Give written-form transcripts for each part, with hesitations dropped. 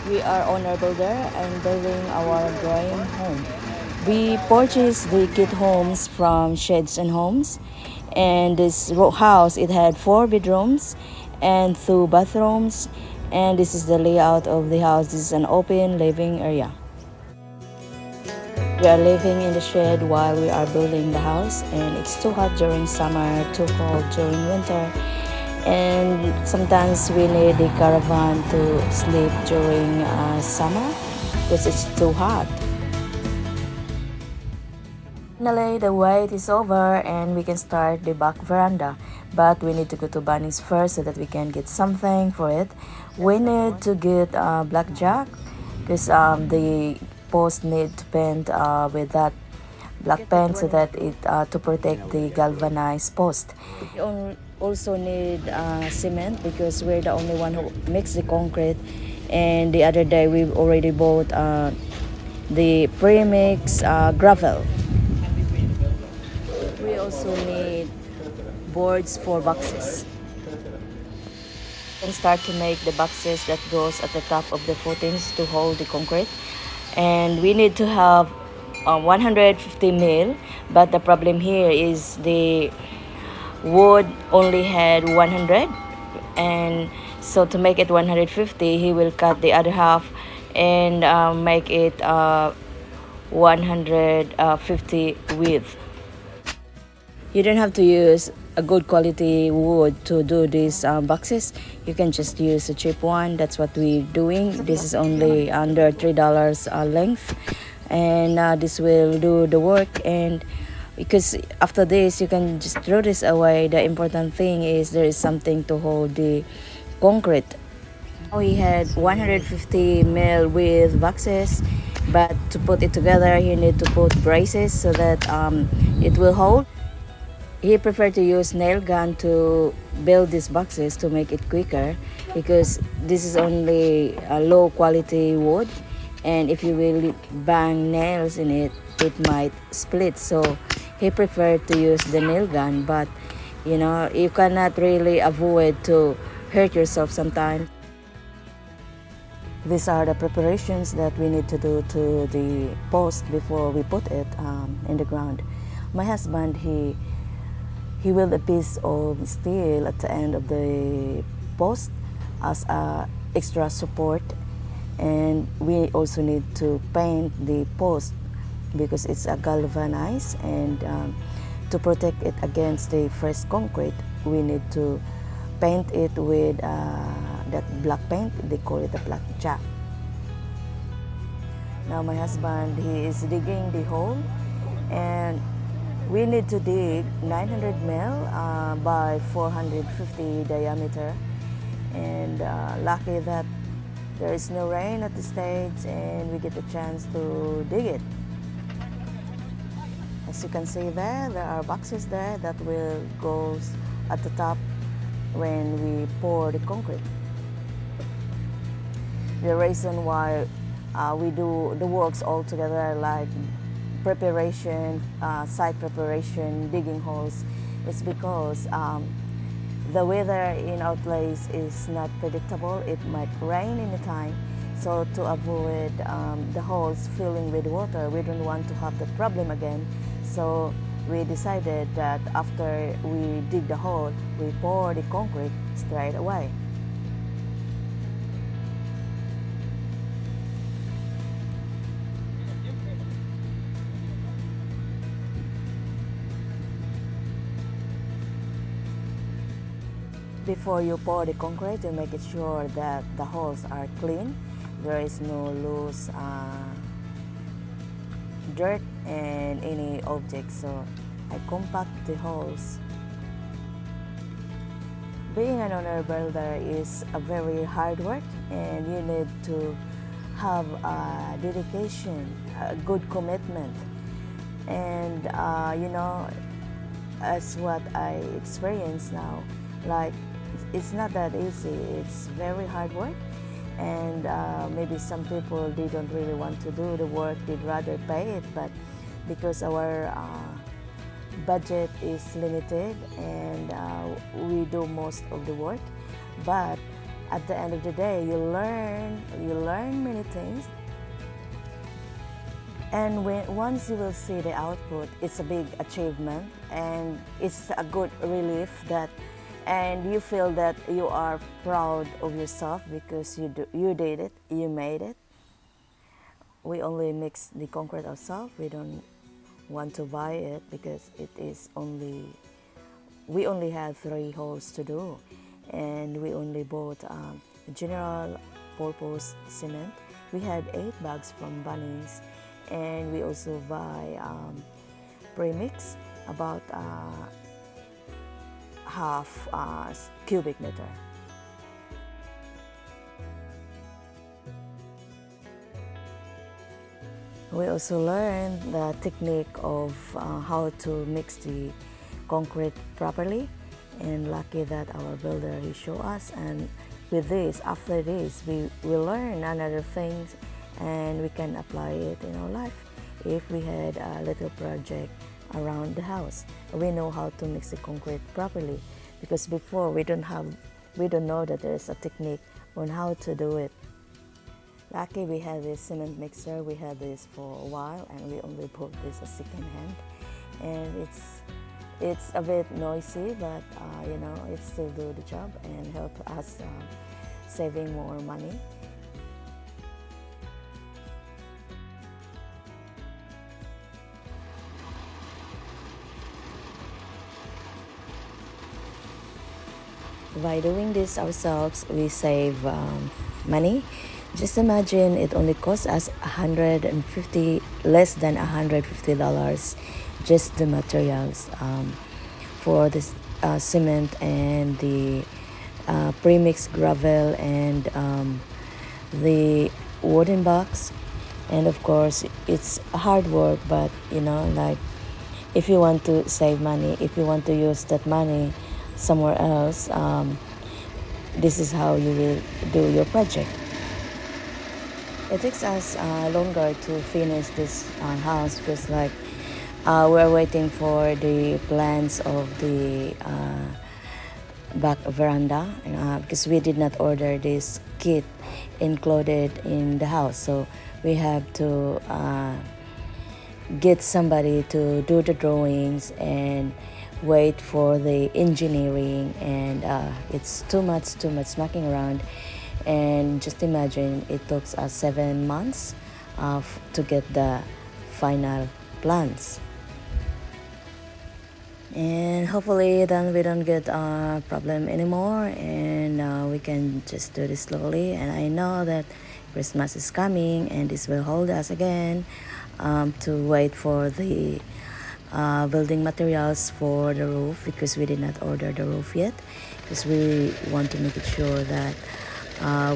We are owner builder and building our dream home. We purchased the kit homes from Sheds and Homes, and this house it had 4 bedrooms and 2 bathrooms, and this is the layout of the house. This is an open living area. We are living in the shed while we are building the house, and it's too hot during summer, too cold during winter, and sometimes we need the caravan to sleep during summer because it's too hot. Finally, the wait is over and we can start the back veranda, but we need to go to Bunny's first so that we can get something for it. We need to get blackjack because the post need to paint with that black paint so that it to protect the galvanized post. We also need cement because we're the only one who makes the concrete, and the other day we already bought the pre-mix gravel. We also need boards for boxes. And start to make the boxes that goes at the top of the footings to hold the concrete, and we need to have 150 mil, but the problem here is the wood only had 100, and so to make it 150 he will cut the other half and make it 150 width. You don't have to use a good quality wood to do these boxes. You can just use a cheap one. That's what we're doing. This is only under $3 length, and this will do the work. And because after this you can just throw this away, the important thing is there is something to hold the concrete. We had 150 mil with boxes, but to put it together you need to put braces so that it will hold. He preferred to use nail gun to build these boxes to make it quicker because this is only a low quality wood, and if you will bang nails in it, it might split. So he preferred to use the nail gun, but you know, you cannot really avoid to hurt yourself sometimes. These are the preparations that we need to do to the post before we put it in the ground. My husband, he willed a piece of steel at the end of the post as a extra support, and we also need to paint the post because it's a galvanized, and to protect it against the fresh concrete we need to paint it with that black paint. They call it the black jack. Now my husband, he is digging the hole, and we need to dig 900 mil by 450 diameter, and lucky that there is no rain at the stage and we get a chance to dig it. As you can see there are boxes there that will go at the top when we pour the concrete. The reason why we do the works all together, like preparation, site preparation, digging holes, is because the weather in our place is not predictable. It might rain anytime. So to avoid the holes filling with water, we don't want to have the problem again. So we decided that after we dig the hole, we pour the concrete straight away. Before you pour the concrete, you make it sure that the holes are clean. There is no loose dirt and any objects. So I compact the holes. Being an owner builder is a very hard work, and you need to have a dedication, a good commitment, and you know, as what I experience now, like it's not that easy. It's very hard work, and maybe some people, they don't really want to do the work, they'd rather pay it, but because our budget is limited and we do most of the work, but at the end of the day you learn many things, and once you will see the output, it's a big achievement and it's a good relief that, and you feel that you are proud of yourself because you did it, you made it. We only mix the concrete ourselves. We don't want to buy it because we only had 3 holes to do, and we only bought general purpose cement. We had 8 bags from Bunnings, and we also buy premix about half cubic meter. We also learned the technique of how to mix the concrete properly, and lucky that our builder he showed us, and with this, after this, we will learn another things and we can apply it in our life. If we had a little project around the house, we know how to mix the concrete properly, because before we don't know that there's a technique on how to do it. Lucky we have this cement mixer. We had this for a while, and we only bought this as second hand, and it's a bit noisy, but it still do the job and help us saving more money. By doing this ourselves, we save money. Just imagine it only costs us less than $150, just the materials for this cement and the premix gravel and the wooden box. And of course, it's hard work, but like if you want to save money, if you want to use that money somewhere else, this is how you will do your project. It takes us longer to finish this house because we're waiting for the plans of the back veranda because we did not order this kit included in the house, so we have to get somebody to do the drawings and wait for the engineering, and it's too much mucking around. And just imagine it took us 7 months to get the final plans. And hopefully then we don't get a problem anymore, and we can just do this slowly. And I know that Christmas is coming, and this will hold us again to wait for the building materials for the roof, because we did not order the roof yet, because we want to make it sure that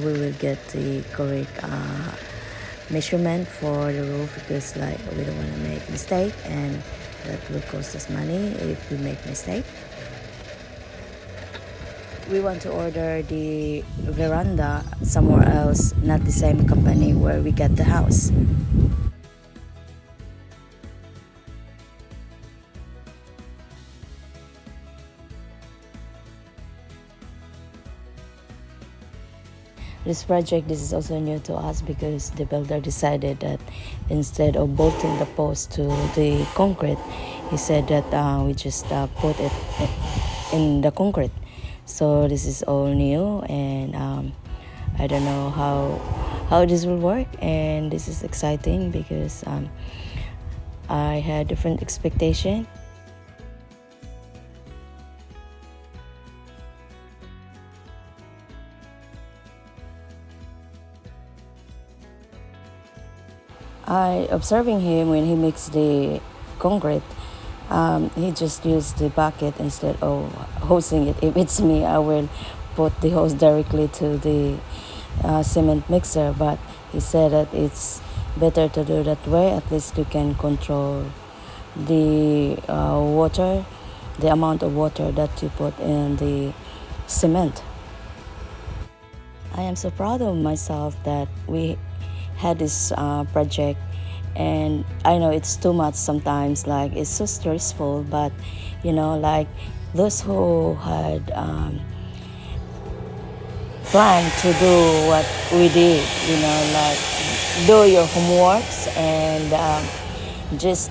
we will get the correct measurement for the roof, because we don't want to make mistake, and that will cost us money if we make mistake. We want to order the veranda somewhere else, not the same company where we get the house. This is also new to us because the builder decided that instead of bolting the post to the concrete, he said that we just put it in the concrete. So this is all new, and I don't know how this will work, and this is exciting because I had different expectation. I observing him when he mixed the concrete. He just used the bucket instead of hosing it. If it's me, I will put the hose directly to the cement mixer. But he said that it's better to do that way. At least you can control the water, the amount of water that you put in the cement. I am so proud of myself that we had this project And I know it's too much sometimes, like it's so stressful, but like those who had planned to do what we did, like do your homeworks and just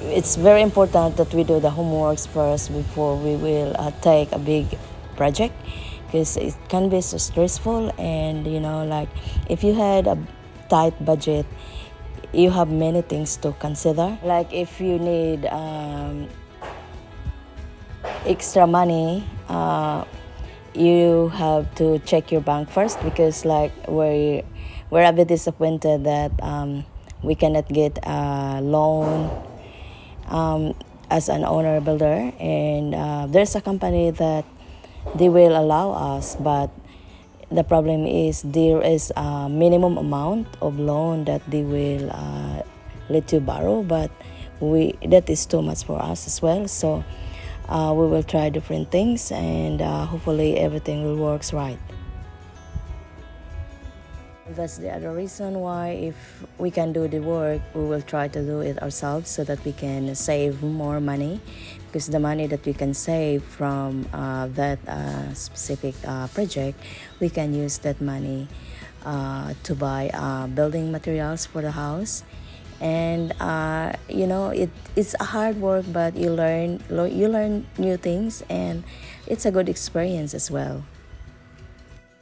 it's very important that we do the homeworks first before we will take a big project, because it can be so stressful. And like if you had a tight budget, you have many things to consider, like if you need extra money, you have to check your bank first, because like we're a bit disappointed that we cannot get a loan as an owner builder. And there's a company that they will allow us, but the problem is there is a minimum amount of loan that they will let you borrow, but we that is too much for us as well. So we will try different things, and hopefully everything will works right. That's the other reason why, if we can do the work, we will try to do it ourselves so that we can save more money, because the money that we can save from that specific project, we can use that money to buy building materials for the house. And it's a hard work, but you learn new things, and it's a good experience as well.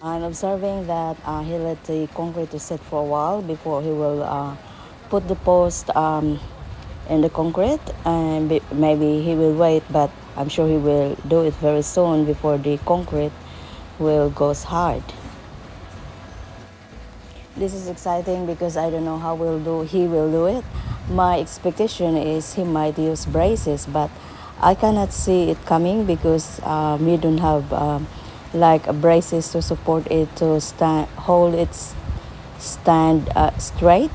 I'm observing that he let the concrete to set for a while before he will put the post in the concrete, and maybe he will wait, but I'm sure he will do it very soon before the concrete will goes hard. This is exciting because I don't know how he will do it. My expectation is he might use braces, but I cannot see it coming because we don't have like braces to support it to hold it stand straight.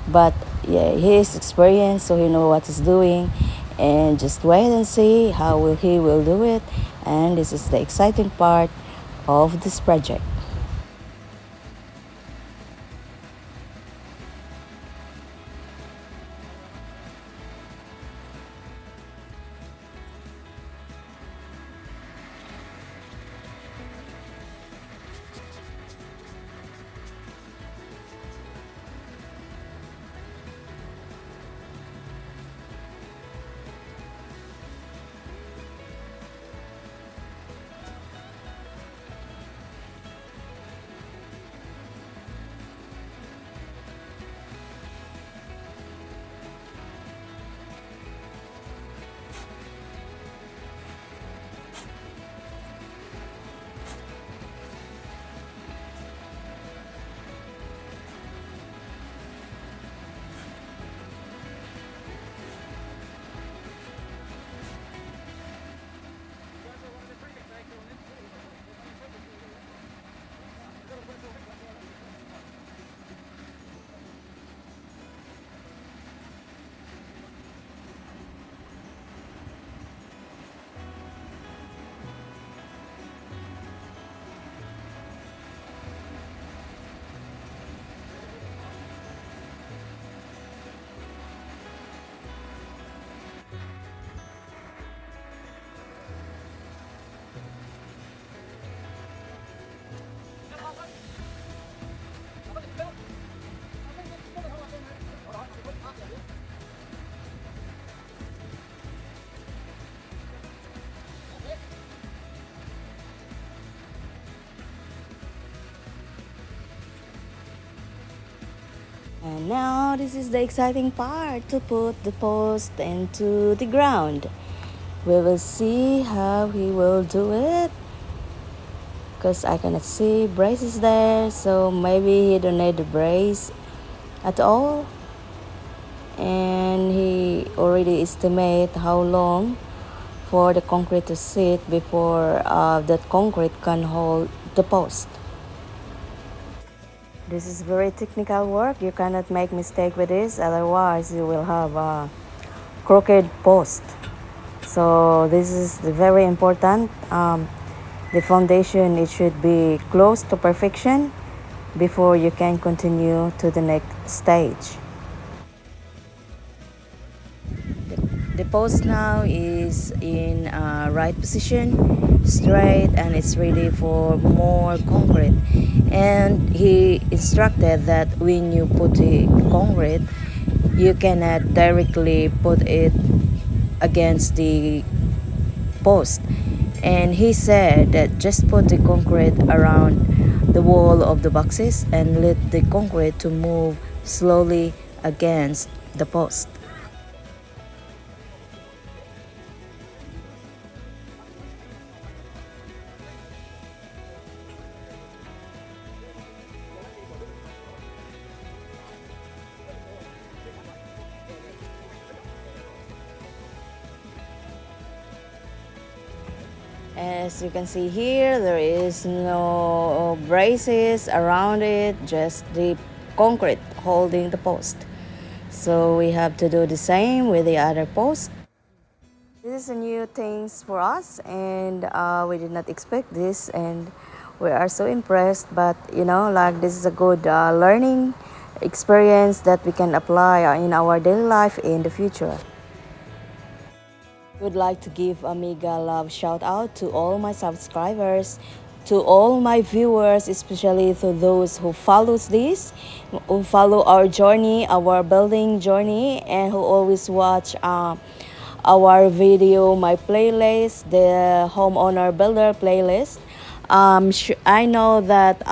But yeah, he is experienced, so he know what he's doing, and just wait and see how he will do it. And this is the exciting part of this project. And now this is the exciting part, to put the post into the ground. We will see how he will do it, because I cannot see braces there, so maybe he don't need the brace at all. And he already estimate how long for the concrete to sit before that concrete can hold the post. This is very technical work. You cannot make mistake with this, otherwise you will have a crooked post. So this is very important. The foundation, it should be close to perfection, before you can continue to the next stage. The post now is in right position, straight, and it's ready for more concrete. And he instructed that when you put the concrete, you cannot directly put it against the post. And he said that just put the concrete around the wall of the boxes and let the concrete to move slowly against the post. As you can see here, there is no braces around it, just the concrete holding the post. So we have to do the same with the other post. This is a new things for us, and we did not expect this, and we are so impressed. But like this is a good learning experience that we can apply in our daily life in the future. Would like to give a mega love shout out to all my subscribers, to all my viewers, especially to those who follows this, who follow our journey, our building journey, and who always watch our video, my playlist, the homeowner builder playlist. I know that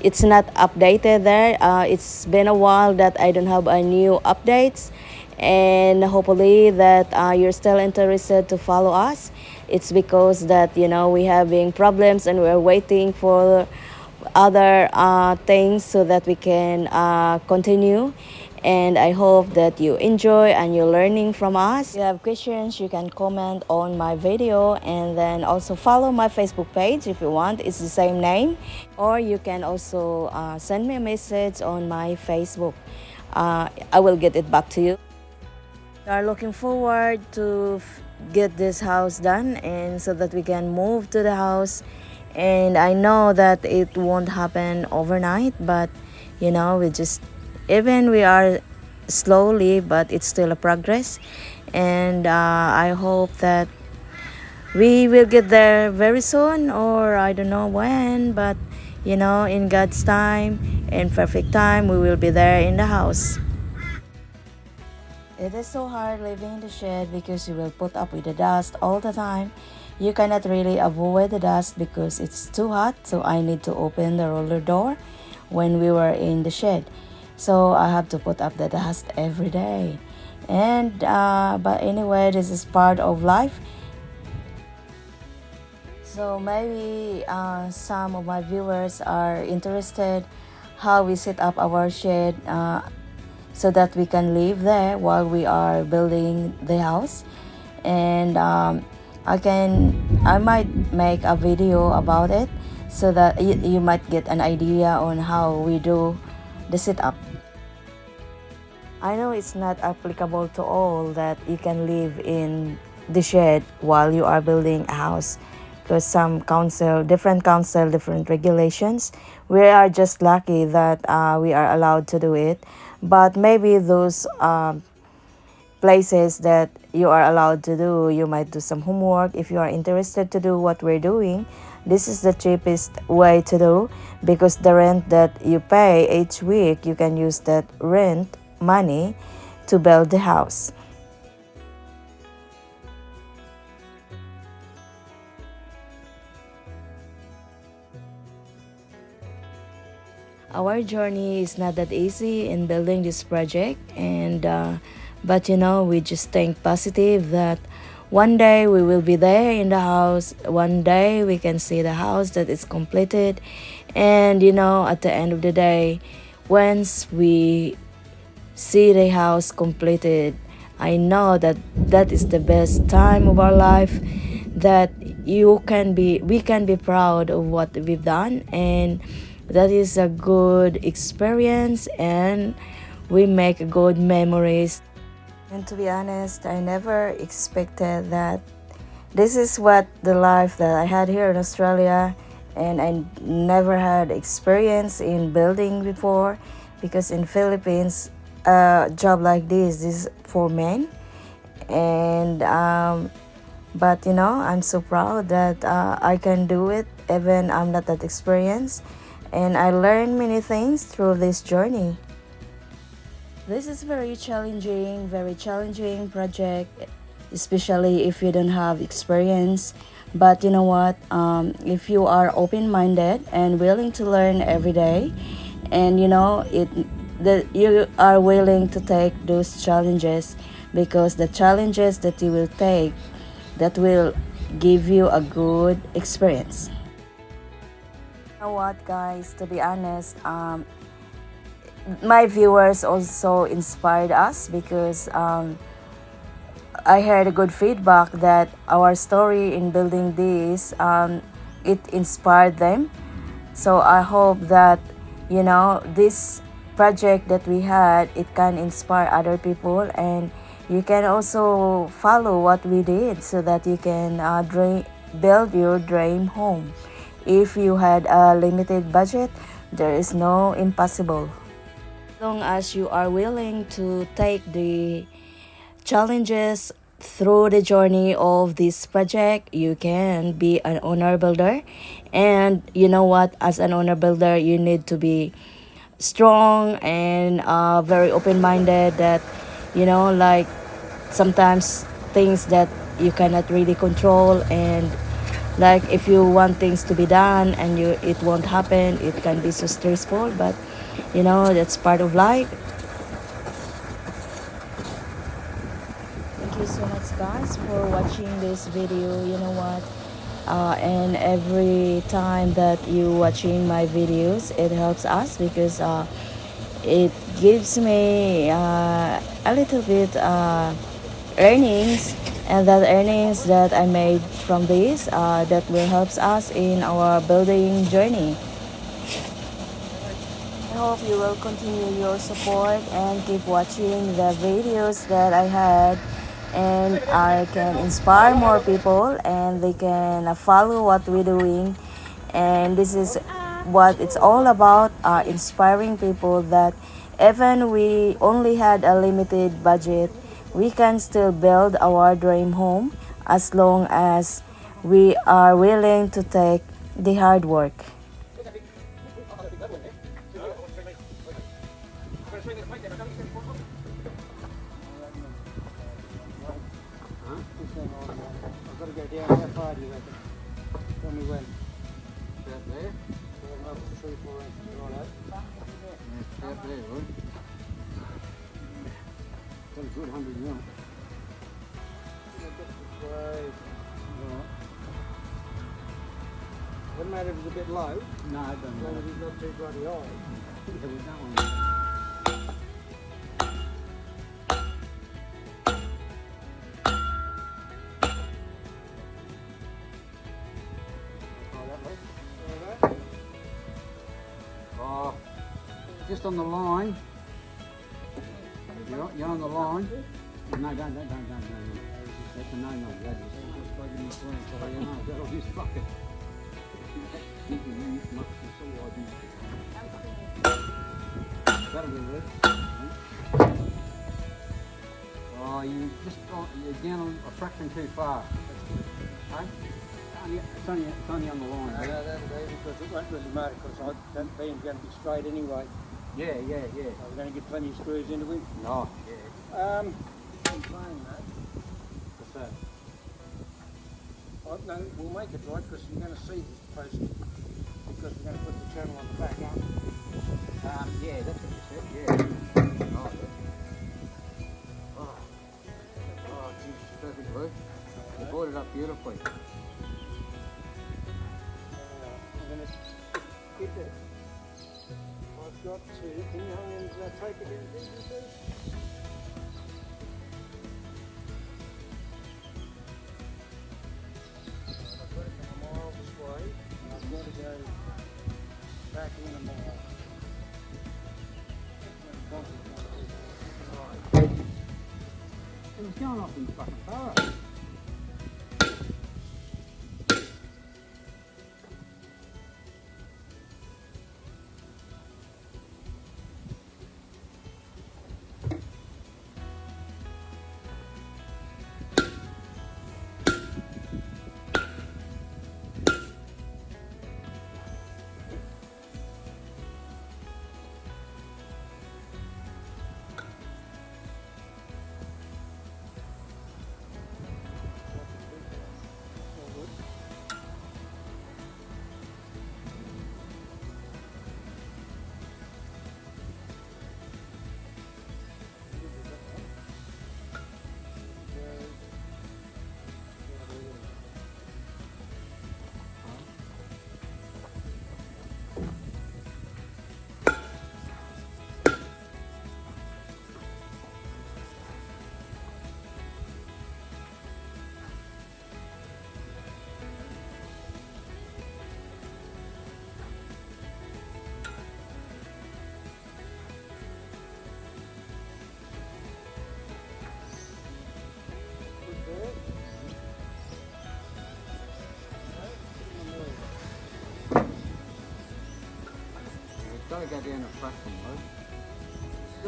it's not updated there. It's been a while that I don't have a new updates, and hopefully that you're still interested to follow us. It's because that we having problems and we're waiting for other things so that we can continue. And I hope that you enjoy and you're learning from us. If you have questions, you can comment on my video, and then also follow my Facebook page if you want. It's the same name. Or you can also send me a message on my Facebook. I will get it back to you. We are looking forward to get this house done, and so that we can move to the house. And I know that it won't happen overnight, but we just, even we are slowly, but it's still a progress. And I hope that we will get there very soon, or I don't know when, but in God's time, in perfect time, we will be there in the house. It is so hard living in the shed because you will put up with the dust all the time. You cannot really avoid the dust because it's too hot, so I need to open the roller door when we were in the shed. So I have to put up the dust every day. And but anyway, this is part of life. So maybe some of my viewers are interested how we set up our shed so that we can live there while we are building the house. And I might make a video about it so that you might get an idea on how we do the setup. I know it's not applicable to all that you can live in the shed while you are building a house, because some different regulations. We are just lucky that we are allowed to do it. But maybe those places that you are allowed to do, you might do some homework. If you are interested to do what we're doing, this is the cheapest way to do, because the rent that you pay each week, you can use that rent money to build the house. Our journey is not that easy in building this project, and but we just think positive that one day we will be there in the house. One day we can see the house that is completed, and at the end of the day, once we see the house completed, I know that that is the best time of our life, that we can be proud of what we've done, and that is a good experience, and we make good memories. And to be honest, I never expected that this is what the life that I had here in Australia and I never had experience in building before, because in Philippines a job like this is for men. And but I'm so proud that I can do it even I'm not that experienced, and I learned many things through this journey. This is very challenging project, especially if you don't have experience. But you know what? If you are open-minded and willing to learn every day, and that you are willing to take those challenges, because the challenges that you will take, that will give you a good experience. You know what, guys? To be honest, my viewers also inspired us, because I heard a good feedback that our story in building this, it inspired them. So I hope that this project that we had, it can inspire other people, and you can also follow what we did, so that you can build your dream home. If you had a limited budget, there is no impossible. As long as you are willing to take the challenges through the journey of this project, you can be an owner builder. And you know what? As an owner builder, you need to be strong and very open-minded. That like sometimes things that you cannot really control, and like if you want things to be done and it won't happen, it can be so stressful. But that's part of life. Thank you so much, guys, for watching this video. You know what? And every time that you watching my videos, it helps us, because it gives me a little bit earnings, and that earnings that I made from this, that will helps us in our building journey. I hope you will continue your support and keep watching the videos that I had, and I can inspire more people, and they can follow what we're doing. And this is what it's all about, inspiring people that even we only had a limited budget, we can still build our dream home, as long as we are willing to take the hard work. I've got to go down. How far do you reckon? Tell me when. About there? Another 3-4 inches. Right. Yeah, about there, right? Got a good 100 mil. Doesn't matter if it's a bit low. No, it doesn't. As long as it's not too bloody high. Yeah, we don't want it. Just on the line. You're on the line. No, don't. That's a no. That's just fucking my friend. So you know, that'll just fucking. That'll be good. Oh, you're down a fraction too far. Hey? It's only on the line. No, that'll be, because it won't really matter, because that beam's going to be straight anyway. Yeah. So we're going to get plenty of screws into it. Oh, yeah. I'm saying that. What's that? Oh, no, we'll make it right, because you're going to see this post, because we're going to put the channel on the back, aren't we? Yeah, that's what you said, yeah. Oh, Jesus, perfect, Luke. You brought it up beautifully. I'm going to get it. I've got to, can you hang in, take it in these please? I've got to come a mile this way, and I've got to go back in a mile. Right. It was going off in the fucking car. only go down a fraction, though.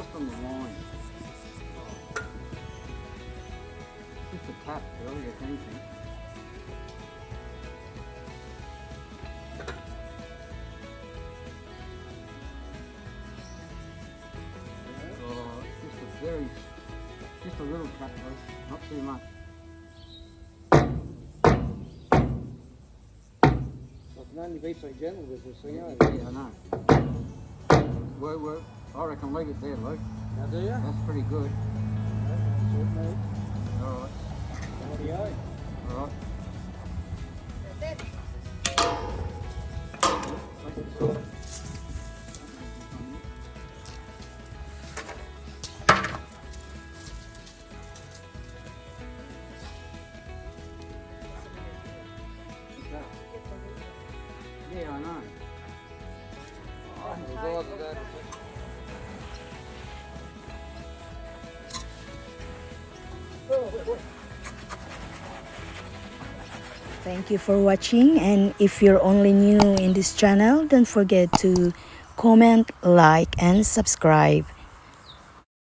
Just on the line. Just a tap, really, if anything. Oh, just a little tap, though, not too much. I can only be so gentle with this thing, eh? Yeah, I know. I reckon leave it there, Luke. Now do you? That's pretty good. Alright. Alright, alright. Yeah, I know. Thank you for watching, and if you're only new in this channel, don't forget to comment, like and subscribe.